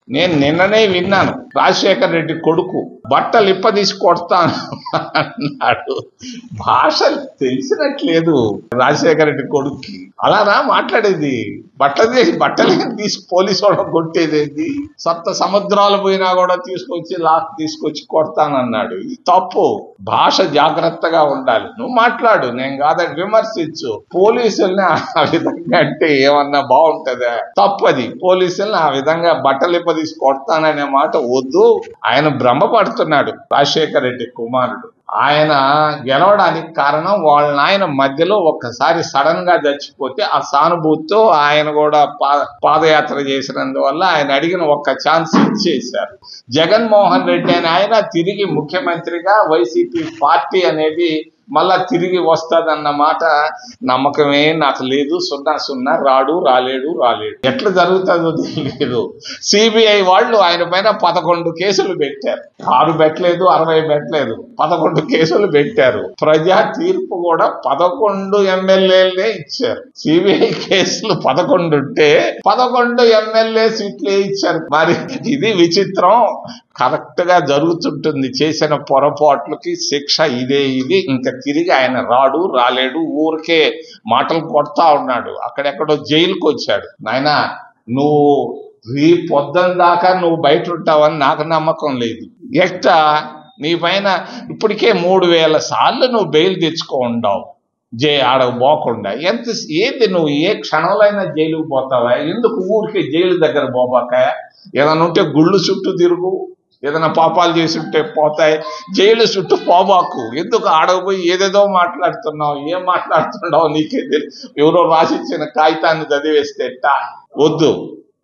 నేను నిన్ననే విన్నాను, రాజశేఖర్ రెడ్డి కొడుకు బట్టలు ఇప్పదీసి కొడతాను అన్నాడు. భాష తెలిసినట్లేదు రాజశేఖర్ రెడ్డి కొడుక్కి. అలానా మాట్లాడేది? బట్టలు తీసి పోలీసు వాళ్ళకి కొట్టేదేంది? సప్త సముద్రాలు పోయినా కూడా తీసుకొచ్చి కొడతానన్నాడు. ఇది తప్పు. భాష జాగ్రత్తగా ఉండాలి. నువ్వు మాట్లాడు, నేను కాదని విమర్శించు. పోలీసుల్ని ఆ విధంగా అంటే ఏమన్నా బాగుంటుందా? తప్పది. పోలీసుల్ని ఆ విధంగా బట్టలు తీసి కొడతాననే మాట వద్దు. ఆయన భ్రమపడుతున్నాడు రాజశేఖర రెడ్డి కుమారుడు. ఆయన గెలవడానికి కారణం వాళ్ళ నాయన మధ్యలో ఒక్కసారి సడన్ గా చచ్చిపోతే ఆ సానుభూతితో ఆయన కూడా పాదయాత్ర చేసినందువల్ల ఆయన అడిగిన ఒక్క ఛాన్స్ ఇచ్చేశారు. జగన్మోహన్ రెడ్డి అని ఆయన తిరిగి ముఖ్యమంత్రిగా వైసీపీ పార్టీ అనేది మళ్ళా తిరిగి వస్తుందన్న మాట నమ్మకమే నాకు లేదు. 0-0 రాలేడు. ఎట్లా జరుగుతుందో తెలియదు. సిబిఐ వాళ్ళు ఆయన పైన 11 కేసులు పెట్టారు. 6 పెట్టలేదు, 60 పెట్టలేదు, 11 కేసులు పెట్టారు. ప్రజా తీర్పు కూడా 11 ఎమ్మెల్యేలనే ఇచ్చారు. సిబిఐ కేసులు 11 ఉంటే 11 ఎమ్మెల్యే సీట్లే ఇచ్చారు. మరి ఇది విచిత్రం. కరెక్ట్ గా జరుగుతుంటుంది. చేసిన పొరపాట్లకి శిక్ష ఇది. ఇంకా తిరిగి ఆయన రాలేడు. ఊరికే మాటలు కొడతా ఉన్నాడు. అక్కడెక్కడో జైలుకి వచ్చాడు. నాయనా, నువ్వు పొద్దున దాకా నువ్వు బయట ఉంటావని నాకు నమ్మకం లేదు. ఎక్స్ట్రా నీ పైన ఇప్పటికే 3000 సార్లు నువ్వు బెయిల్ తెచ్చుకో ఉండవు. ఆడకు పోకుండా ఏంది నువ్వు ఏ క్షణంలో అయినా జైలుకు పోతావా? ఎందుకు ఊరికే జైలు దగ్గర పోబాక? ఏదైనా ఉంటే గుళ్ళు చుట్టూ తిరుగు. ఏదైనా పాపాలు చేసి ఉంటే పోతాయి. జైలు చుట్టూ పోబాకు. ఎందుకు ఆడకపోయి ఏదేదో మాట్లాడుతున్నావు? ఏం మాట్లాడుతున్నావు నీకే తెలుసు. ఎవరో రాసిచ్చిన కాగితాన్ని చదివేస్తే వద్దు.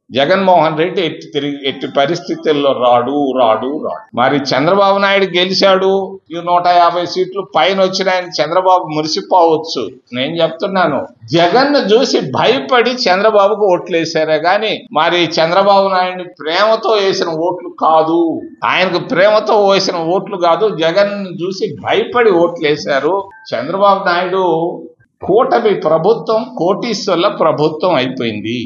జగన్మోహన్ రెడ్డి ఎట్టి పరిస్థితుల్లో రాడు. మరి చంద్రబాబు నాయుడు గెలిచాడు. ఈ 150 సీట్లు పైన వచ్చినాయని చంద్రబాబు మురిసిపోవచ్చు. నేను చెప్తున్నాను, జగన్ చూసి భయపడి చంద్రబాబుకు ఓట్లు వేశారే గాని మరి చంద్రబాబు నాయుడిని ప్రేమతో వేసిన ఓట్లు కాదు. ఆయనకు ప్రేమతో వేసిన ఓట్లు కాదు. జగన్ చూసి భయపడి ఓట్లు వేశారు. చంద్రబాబు నాయుడు కూటమి ప్రభుత్వం కోటీశ్వర్ల ప్రభుత్వం అయిపోయింది.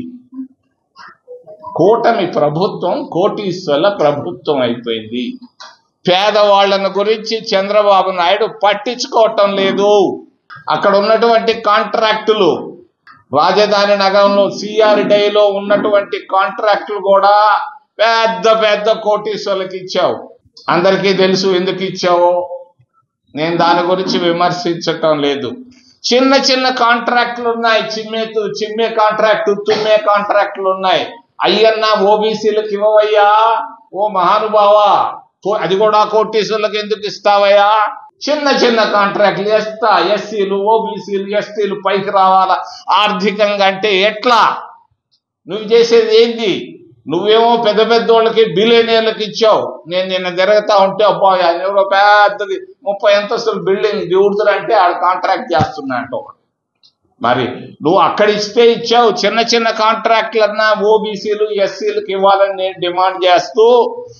కూటమి ప్రభుత్వం కోటీశ్వర్ల ప్రభుత్వం అయిపోయింది. పేదవాళ్లను గురించి చంద్రబాబు నాయుడు పట్టించుకోవటం లేదు. అక్కడ ఉన్నటువంటి కాంట్రాక్టులు, రాజధాని నగరంలో సిఆర్డీలో ఉన్నటువంటి కాంట్రాక్టులు కూడా పెద్ద కోటీశ్వర్లకు ఇచ్చావు. అందరికీ తెలుసు ఎందుకు ఇచ్చావో. నేను దాని గురించి విమర్శించటం లేదు. చిన్న కాంట్రాక్టులు ఉన్నాయి. చిమ్మే కాంట్రాక్టు, తుమ్మే కాంట్రాక్టులు ఉన్నాయి. అయ్యన్నా ఓబీసీలకు ఇవ్వవయ్యా. ఓ మహానుభావా, అది కూడా కోటీశ్వర్లకు ఎందుకు ఇస్తావయ్యా? చిన్న కాంట్రాక్టులు ఇస్తా. ఎస్సీలు, ఓబీసీలు, ఎస్టీలు పైకి రావాలా ఆర్థికంగా అంటే ఎట్లా? నువ్వు చేసేది ఏంది? నువ్వేమో పెద్ద వాళ్ళకి బిలియనీర్లకు ఇచ్చావు. నేను నిన్న తిరుగుతా ఉంటే అబ్బా ఎవరో పెద్దది 30 అంతస్తుల బిల్డింగ్ దిగుడుతురంటే ఆడ కాంట్రాక్ట్ చేస్తున్నా అంట. మరి నువ్వు అక్కడ ఇచ్చావు. చిన్న కాంట్రాక్టులన్నా ఓబీసీలు, ఎస్సీలకు ఇవ్వాలని నేను డిమాండ్ చేస్తూ